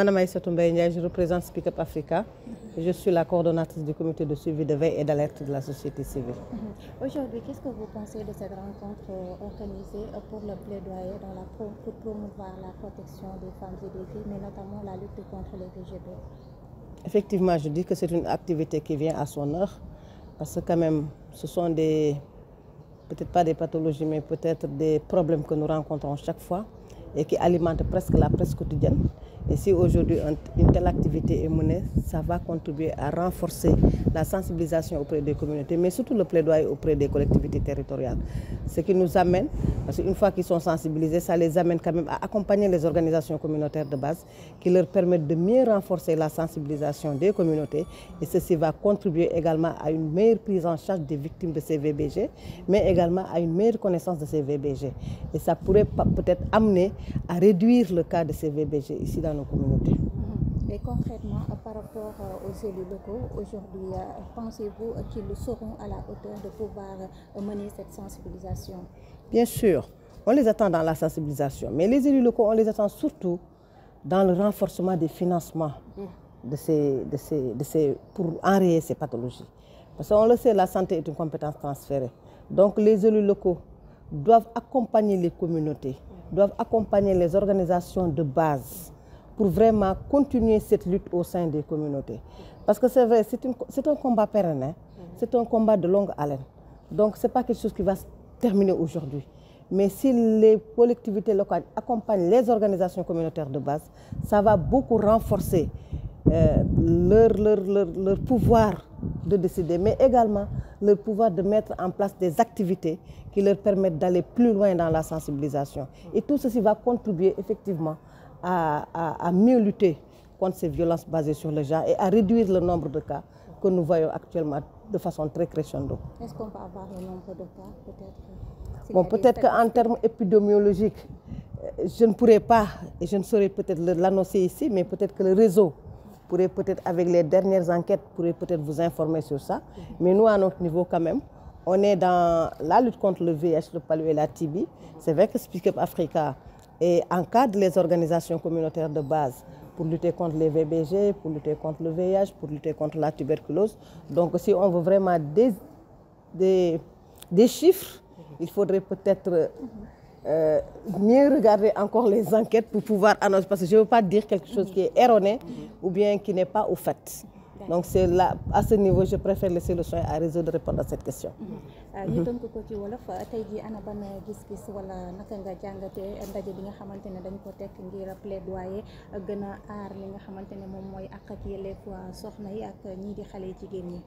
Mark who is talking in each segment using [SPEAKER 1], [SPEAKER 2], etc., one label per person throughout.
[SPEAKER 1] Madame Aïssatou Mbaye Ndiaye, je représente Speak Up Africa. Je suis la coordonnatrice du comité de suivi de veille et d'alerte de la société civile.
[SPEAKER 2] Aujourd'hui, qu'est-ce que vous pensez de cette rencontre organisée pour le plaidoyer pour promouvoir la protection des femmes et des filles, mais notamment la lutte contre les VGB?
[SPEAKER 1] Effectivement, je dis que c'est une activité qui vient à son heure, parce que quand même, ce sont peut-être pas des pathologies, mais peut-être des problèmes que nous rencontrons chaque fois et qui alimentent presque la presse quotidienne. Et si aujourd'hui une telle activité est menée, ça va contribuer à renforcer la sensibilisation auprès des communautés, mais surtout le plaidoyer auprès des collectivités territoriales. Ce qui nous amène, parce qu'une fois qu'ils sont sensibilisés, ça les amène quand même à accompagner les organisations communautaires de base qui leur permettent de mieux renforcer la sensibilisation des communautés. Et ceci va contribuer également à une meilleure prise en charge des victimes de ces VBG, mais également à une meilleure connaissance de ces VBG. Et ça pourrait peut-être amener à réduire le cas de ces VBG ici dans nos communautés.
[SPEAKER 2] Et concrètement, par rapport aux élus locaux, aujourd'hui, pensez-vous qu'ils seront à la hauteur de pouvoir mener cette sensibilisation?
[SPEAKER 1] Bien sûr, on les attend dans la sensibilisation, mais les élus locaux, on les attend surtout dans le renforcement des financements pour enrayer ces pathologies. Parce qu'on le sait, la santé est une compétence transférée. Donc les élus locaux doivent accompagner les communautés, doivent accompagner les organisations de base pour vraiment continuer cette lutte au sein des communautés. Parce que c'est vrai, c'est un combat pérenne, hein? C'est un combat de longue haleine. Donc ce n'est pas quelque chose qui va se terminer aujourd'hui. Mais si les collectivités locales accompagnent les organisations communautaires de base, ça va beaucoup renforcer leur pouvoir de décider, mais également leur pouvoir de mettre en place des activités qui leur permettent d'aller plus loin dans la sensibilisation. Et tout ceci va contribuer effectivement à mieux lutter contre ces violences basées sur le genre et à réduire le nombre de cas que nous voyons actuellement de façon très crescendo.
[SPEAKER 2] Est-ce qu'on peut avoir le nombre de cas peut-être?
[SPEAKER 1] Bon, peut-être qu'en termes épidémiologiques, je ne pourrais pas et je ne saurais peut-être l'annoncer ici, mais peut-être que le réseau pourrait peut-être, avec les dernières enquêtes, pourrait peut-être vous informer sur ça. Mais nous, à notre niveau quand même, on est dans la lutte contre le VIH, le palud et la TB. C'est vrai que Speak Up Africa encadre les organisations communautaires de base pour lutter contre les VBG, pour lutter contre le VIH, pour lutter contre la tuberculose. Donc si on veut vraiment des chiffres, il faudrait peut-être mieux regarder encore les enquêtes pour pouvoir annoncer, parce que je ne veux pas dire quelque chose qui est erroné ou bien qui n'est pas au fait. Donc c'est là, à ce niveau, je préfère laisser le soin à réseau de répondre à cette question.
[SPEAKER 2] ñu tënk ko ci wolof tey jii ana ban gis-gis wala naka nga jàngatee ndaje bi nga xamante ne dañ ko tekk ngir plaidoyer gën a aar li nga xamante ne moom mooy àq ak yelleefu soxna yi ak ñii di xale jigéen ñi.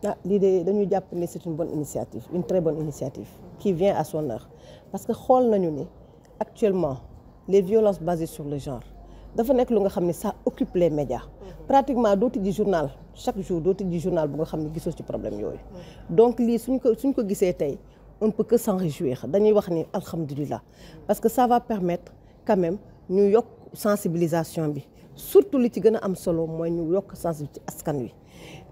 [SPEAKER 1] Ah, l'idée dañuy jàpp ne c'est une bonne initiative, une très bonne initiative qui vient à son heure. Parce que xool nañu ni actuellement les violences basées sur le genre dafa nekk lu nga xam ne ça occupe les médias. Pratiquement doo tijji journal chaque jour doo tijji journal bu nga xam ne gisoo ci problème yooyu. Donc lii suñ ko gisee tey on ne peut que s'en réjouir dañuy wax ni alhamdulillah parce que ça va permettre quand même ñu yokk sensibilisation bi surtout li ci gën a am solo mooy ñu yokk sensibilisation ci askan wi.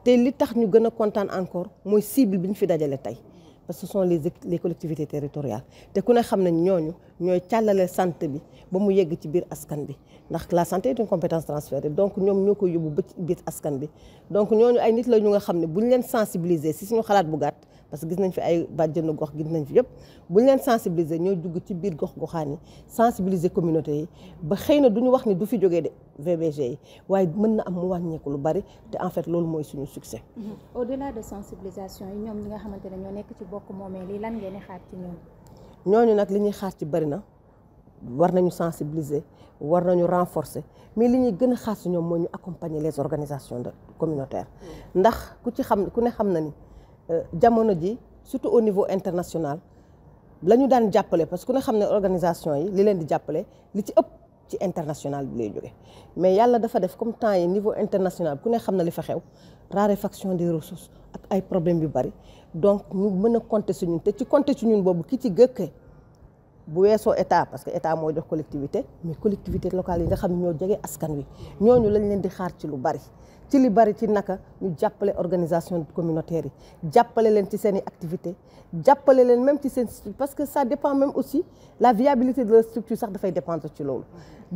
[SPEAKER 1] te li tax ñu gën a kontaan encore mooy cible bi ñu fi dajale tey parce que ce sont les collectivités territoriales te ku ne xam nañ ñooñu ñooy càllale santé bi ba mu yegg ci biir askan bi ndax la santé est une compétence transférée donc ñoom ñoo ko yóbbu ba ci biir askan bi donc ñooñu ay nit la ñu nga xam ne bu ñu leen sensibiliser si suñu xalaat bu gàtt parce que gis nañ fi ay bàjjenu gox gis nañ fi yëpp bu ñu leen sensibiliser ñoo dugg ci biir gox-goxaan yi sensibiliser communauté yi ba xëy na du ñu wax ni du fi jógee de VBG yi waaye mën na am mu wàññeeku lu bari te en fait loolu mooy suñu succès.
[SPEAKER 2] Au-delà de sensibilisation yi ñoom ñi nga xamante ne ñoo nekk ci bokk moomee lii lan ngeen di xaar ci ñoom.
[SPEAKER 1] ñooñu nag li ñuy xaar ci bari na war nañu sensibiliser war nañu renforcer mais li ñuy gën a xaar ci ñoom mooy ñu accompagner les organisations communautaires ndax ku ne xam na ni. jamono ji surtout au niveau international la ñu daan jàppale parce que ku ne xam ne organisation yi li leen di jàppale li ci ëpp ci international bi lay jóge mais yàlla dafa def comme temps yi niveau international ku ne xam na li fa xew raréfaction des ressources ak ay problèmes yu bari donc ñu mën a compter ci ñun te ci compter ci ñun boobu ki ci gëkkee bu weesoo état parce que état mooy jox collectivité mais collectivité locale yi nga xam ne ñoo jege askan wi ñooñu lañ leen di xaar ci lu bari ci li bari ci naka ñu jàppale organisation communautaire yi jàppale leen ci seen i activité jàppale leen même ci seen parce que ça dépend même aussi la viabilité de leur structure sax dafay dépendre ci loolu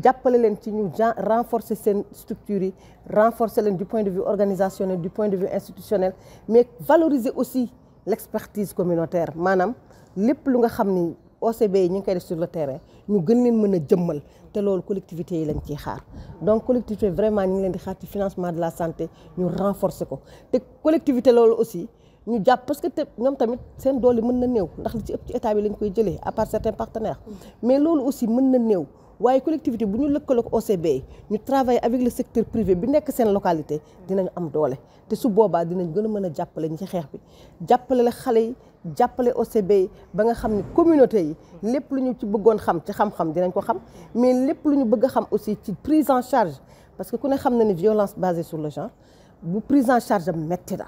[SPEAKER 1] jàppale leen ci ñu renforcer seen structures yi renforcer leen du point de vue organisationnel du point de vue institutionnel mais valoriser aussi l'expertise communautaire maanaam lépp lu nga xam ni OCB yi ñu ngi koy def sur le terrain ñu gën leen mën a jëmmal te loolu collectivités yi lañ ciy xaar donc collectivité vraiment ñu ngi leen di xaar ci financement de la santé ñu renforcer ko te collectivité loolu aussi ñu jàpp parce que te ñoom tamit seen doole mën na néew ndax li ci ëpp ci état bi lañ koy jëlee à part certains partenaires mais loolu aussi mën na néew waaye collectivité bu ñu lëkkaloog OCB yi ñu travailler avec le secteur privé bi nekk seen localité dinañu am doole te su boobaa dinañ gën a mën a jàppale ñi ci xeex bi jàppale la xale yi jàppale OCB yi ba nga xam ne communauté yi lépp lu ñu ci bëggoon xam ci xam-xam dinañ ko xam mais lépp lu ñu bëgg a xam aussi ci prise en charge parce que ku ne xam na ne violence basée sur le genre bu prise en charge am metti na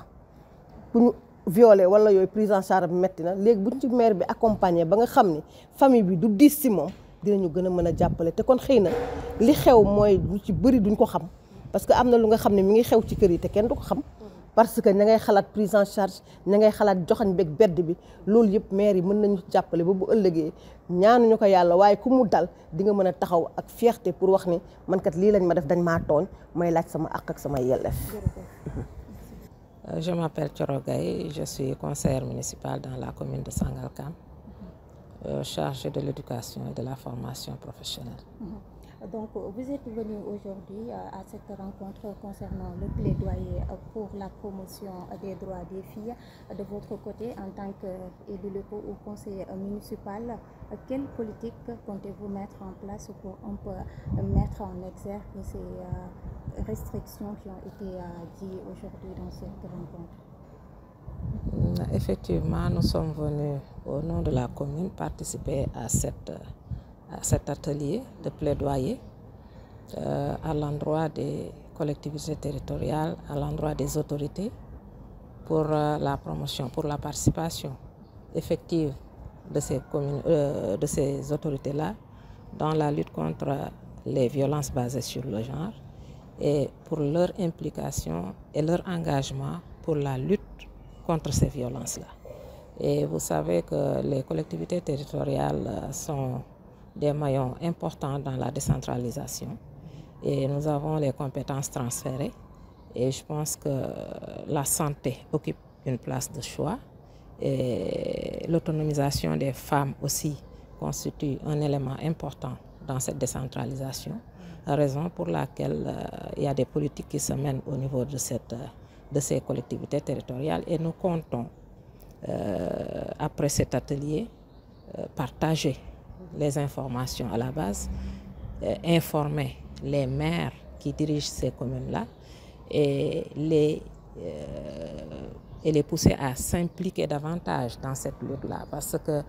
[SPEAKER 1] bu ñu violé wala yooyu prise en charge am metti na léegi buñ ci maire bi accompagné ba nga xam ni famille bi du diis si moom dinañu gën a mën a jàppale te kon xëy na li xew mooy lu ci bëri duñ ko xam parce que am na lu nga xam ne mi ngi xew ci kër yi te kenn du ko xam parce que ña ngay xalaat prise en charge ña ngay xalaat joxañ beeg bedd bi loolu yëpp maire yi mën nañu jàppale ba bu ëllëgee ñaanuñu ko yàlla waaye ku mu dal di nga mën a taxaw ak fierté pour wax ni man kat lii lañ ma def dañ maa tooñ may laaj sama àq ak sama yelleef.
[SPEAKER 3] Je m'appelle Thioro Gaye, je suis conseillère municipale dans la commune de Sangalkam, chargée de l'éducation et de la formation professionnelle.
[SPEAKER 2] Donc, vous êtes venu aujourd'hui à cette rencontre concernant le plaidoyer pour la promotion des droits des filles. De votre côté, en tant qu'élu local ou conseiller municipal, quelle politique comptez-vous mettre en place pour un peu mettre en exergue ces restrictions qui ont été dites aujourd'hui dans cette rencontre?
[SPEAKER 3] Effectivement, nous sommes venus au nom de la commune participer à cet atelier de plaidoyer à l'endroit des collectivités territoriales, à l'endroit des autorités pour la promotion, pour la participation effective de ces autorités-là dans la lutte contre les violences basées sur le genre et pour leur implication et leur engagement pour la lutte contre ces violences-là. Et vous savez que les collectivités territoriales sont des maillons importants dans la décentralisation et nous avons les compétences transférées et je pense que la santé occupe une place de choix et l'autonomisation des femmes aussi constitue un élément important dans cette décentralisation, raison pour laquelle il y a des politiques qui se mènent au niveau de ces collectivités territoriales et nous comptons après cet atelier partager les informations à la base, informer les maires qui dirigent ces communes-là et les pousser à s'impliquer davantage dans cette lutte-là parce que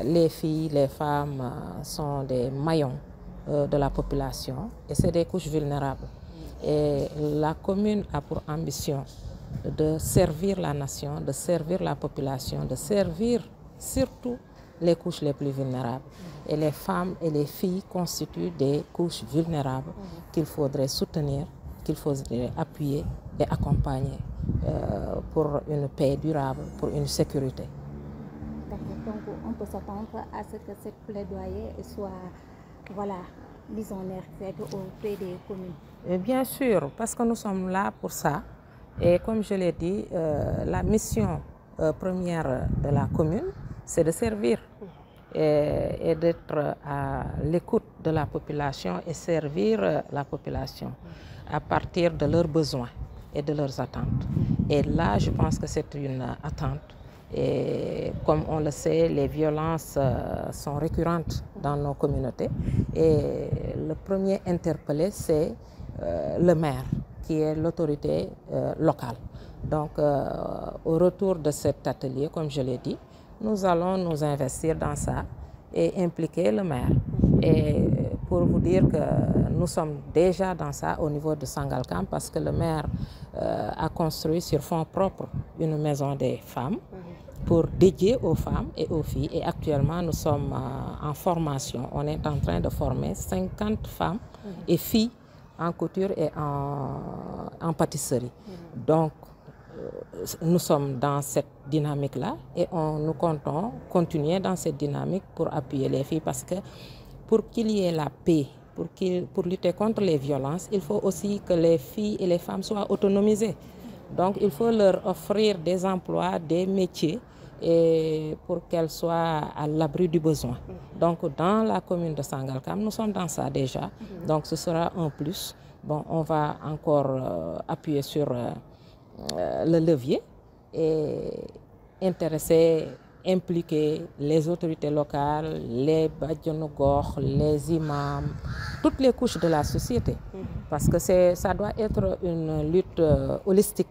[SPEAKER 3] les filles, les femmes sont des maillons de la population et c'est des couches vulnérables. Et la commune a pour ambition de servir la nation, de servir la population, de servir surtout les couches les plus vulnérables. Et les femmes et les filles constituent des couches vulnérables qu'il faudrait soutenir, qu'il faudrait appuyer et accompagner pour une paix durable, pour une sécurité.
[SPEAKER 2] Donc on peut s'attendre à ce que cette plaidoyer soit mise en œuvre auprès des communes.
[SPEAKER 3] Et bien sûr, parce que nous sommes là pour ça. Et comme je l'ai dit, la mission première de la commune, c'est de servir et d'être à l'écoute de la population et servir la population à partir de leurs besoins et de leurs attentes. Et là, je pense que c'est une attente. Et comme on le sait, les violences sont récurrentes dans nos communautés. Et le premier interpellé, c'est le maire, qui est l'autorité locale. Donc, au retour de cet atelier, comme je l'ai dit, nous allons nous investir dans ça et impliquer le maire. Et pour vous dire que nous sommes déjà dans ça au niveau de Sangalkam parce que le maire a construit sur fonds propres une maison des femmes pour dédier aux femmes et aux filles. Et actuellement, nous sommes en formation. On est en train de former 50 femmes et filles en couture et en pâtisserie. Donc, nous sommes dans cette dynamique-là et nous comptons continuer dans cette dynamique pour appuyer les filles parce que pour qu'il y ait la paix, pour lutter contre les violences, il faut aussi que les filles et les femmes soient autonomisées. Donc, il faut leur offrir des emplois, des métiers et pour qu'elles soient à l'abri du besoin. Donc, dans la commune de Sangalkam, nous sommes dans ça déjà. Donc, ce sera un plus. Bon, on va encore appuyer sur le levier et impliquer les autorités locales, les badjanogor, les imams, toutes les couches de la société. Parce que ça doit être une lutte holistique.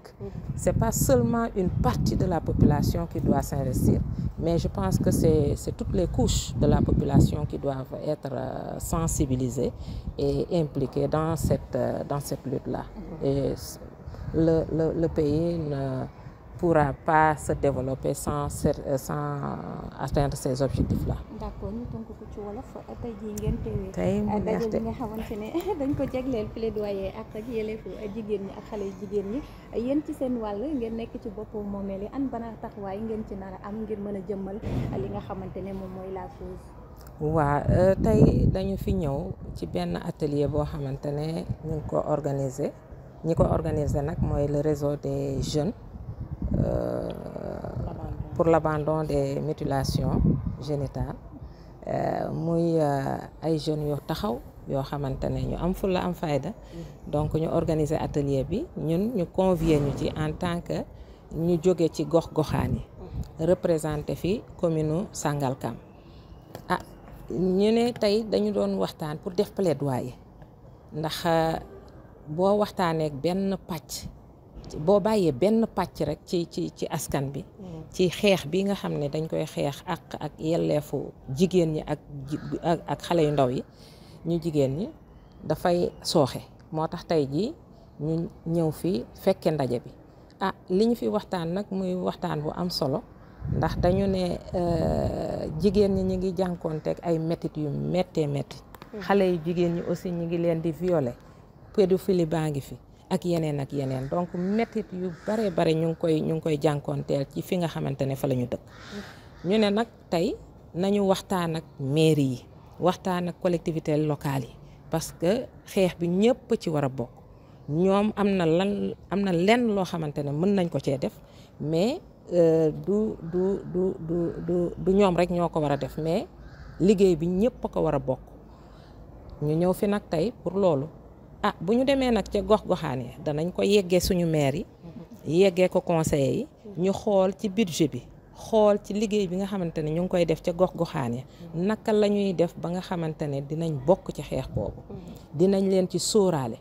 [SPEAKER 3] Ce n'est pas seulement une partie de la population qui doit s'investir, mais je pense que c'est toutes les couches de la population qui doivent être sensibilisées et impliquées dans cette lutte-là. Et le pays ne pourra pas se développer sans atteindre ces objectifs-là.
[SPEAKER 2] D'accord, ñu tonk ko ci wolof tey jii ngeen teewee
[SPEAKER 3] tey mu neex
[SPEAKER 2] daje bi nga xamante ne dañ ko jagleel plaidoyer ak yelleefu jigéen ñi ak xale yu jigéen ñi yéen ci seen wàll ngeen nekk ci boppu moomeel yi bana taxawaay ngeen ci nar a am ngir mën a jëmmal li nga xamante ne moom mooy la cause.
[SPEAKER 3] waaw tey dañu fi ñëw ci benn atelier boo xamante ne ñu ngi ko organiser ñi ko organiser nag mooy le réseau des jeunes pour l'abandon des mutilations génitales muy ay jeunes yu taxaw yoo xamante ne ñu am fulla am fayda donc ñu organiser atelier bi ñun ñu convier ñu ci en tant que ñu jóge ci gox-goxaan yi représenté fi commune Sangalkam ñu ne tey dañu doon waxtaan pour def plaidoyer ndax boo waxtaanee benn pàcc boo bàyyee benn pàcc rek ci askan bi ci xeex bi nga xam ne dañ koy xeex ak yelleefu jigéen ñi ak xale yu ndaw yi ñu jigéen ñi dafay sooxe moo tax tey jii ñu ñëw fi fekke ndaje bi li ñu fi waxtaan nag muy waxtaan bu am solo ndax dañu ne jigéen ñi ñu ngi jànkoonteeg ay métit yu méttee métti xale yu jigéen ñi aussi ñu ngi leen di violer pédophilie baa ngi fi ak yeneen donc métit yu bare ñu ngi koy jànkoonteel ci fi nga xamante ne fa la ñu dëkk ñu ne nag tey nañu waxtaan ak mairie yi waxtaan ak collectivités locales yi parce que xeex bi ñëpp ci war a bokk ñoom am na lenn loo xamante ne mën nañ ko cee def mais du ñoom rek ñoo ko war a def mais liggéey bi ñëpp a ko war a bokk ñu ñëw fi nag tey pour loolu bu ñu demee nag ca gox-goxaan yi danañ ko yeggee suñu maire yi yeggee ko conseillers yi ñu xool ci budget bi xool ci liggéey bi nga xamante ne ñu ngi koy def ca gox-goxaan yi naka la ñuy def ba nga xamante ne dinañ bokk ci xeex boobu dinañ leen ci sóoraale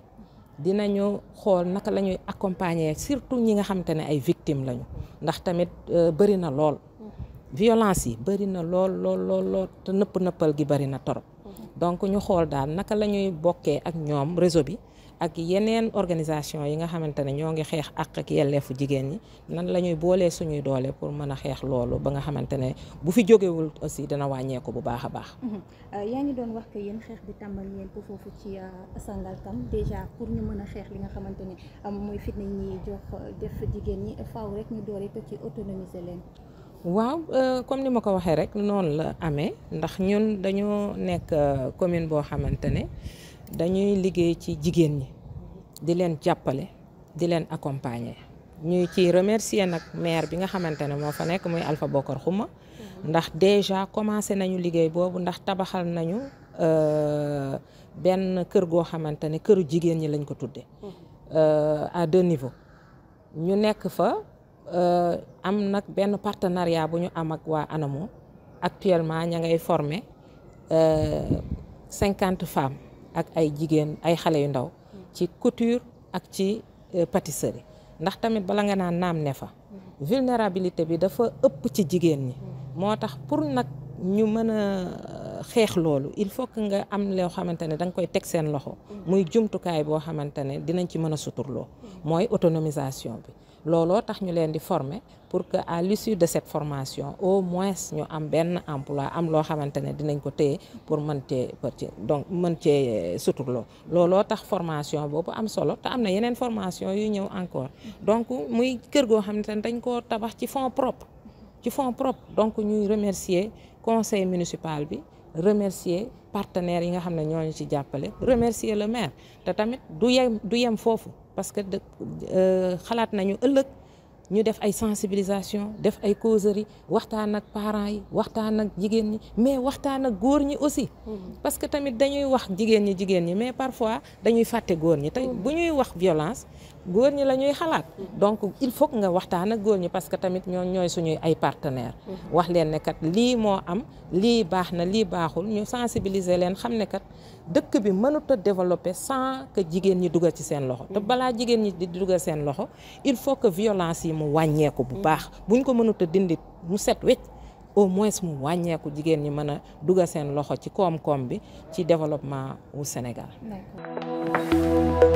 [SPEAKER 3] dinañu xool naka la ñuy accompagner surtout ñi nga xamante ne ay victimes lañu ndax tamit bëri na lool violence yi bëri na lool te nëppal gi bëri na torop donc ñu xool daal naka la ñuy bokkee ak ñoom réseau bi ak yeneen organisation yi nga xamante ne ñoo ngi xeex ak yelleefu jigéen ñi nan la ñuy boolee suñuy doole pour mën a xeex loolu ba nga xamante ne bu fi jógewul aussi dana wàññeeku bu baax a baax.
[SPEAKER 2] yaa ngi doon wax que yéen xeex bi tàmbali ngeen ko foofu ci Sangalkam déjà pour ñu mën a xeex li nga xamante ne mooy fitna ñi jox def jigéen ñi faaw rek ñu doore ko ci autonomiser leen.
[SPEAKER 3] waaw comme ni ma ko waxee rek noonu la amee ndax ñun dañoo nekk commune boo xamante ne dañuy liggéey ci jigéen ñi di leen jàppale di leen accompagner ñuy ci remercier nag maire bi nga xamante ne moo fa nekk muy Alpha Bokar Xuma ndax déjà commencé nañu liggéey boobu ndax tabaxal nañu benn kër goo xamante ne këru jigéen ñi lañ ko tudde à 2 niveaux ñu nekk fa am nag benn partenariat bu ñu am ak waa ANAMO actuellement ña ngay former 50 femmes ak ay jigéen ay xale yu ndaw ci couture ak ci pâtisserie ndax tamit bala nga naan naam ne fa vulnérabilité bi dafa ëpp ci jigéen ñi moo tax pour nag ñu mën a xeex loolu il faut que nga am loo xamante ne da nga koy teg seen loxo muy jumtukaay boo xamante ne dinañ ci mën a suturloo mooy autonomisation bi looloo tax ñu leen di former pour que à l'issue de cette formation au moins ñu am benn emploi am loo xamante ne dinañ ko téye pour mën cee suturloo looloo tax formation boobu am solo te am na yeneen formation yu ñëw encore donc muy kër goo xamante ne dañ koo tabax ci fonds propre donc ñuy remercier conseil municipal bi remercier partenaires yi nga xam ne ñooñu ci jàppale remercier le maire te tamit du yem foofu parce que xalaat nañu ëllëg ñu def ay sensibilisation def ay causerie waxtaan ak parents yi waxtaan ak jigéen ñi mais waxtaan ak góor ñi aussi parce que tamit dañuy wax jigéen ñi mais parfois dañuy fàtte góor ñi te bu ñuy wax violence góor ñi la ñuy xalaat donc il faut que nga waxtaan ak góor ñi parce que tamit ñooy suñuy ay partenaires wax leen ne kat lii moo am lii baax na lii baaxul ñu sensibiliser leen xam ne kat dëkk bi mënut a développer sans que jigéen ñi dugal ci seen loxo te balaa jigéen ñi di dugal seen loxo il faut que violence yi mu wàññeeku bu baax buñ ko mënut a dindi mu set wecc au moins mu wàññeeku jigéen ñi mën a dugal seen loxo ci koom-koom bi ci développement wu Sénégal.
[SPEAKER 2] D'accord.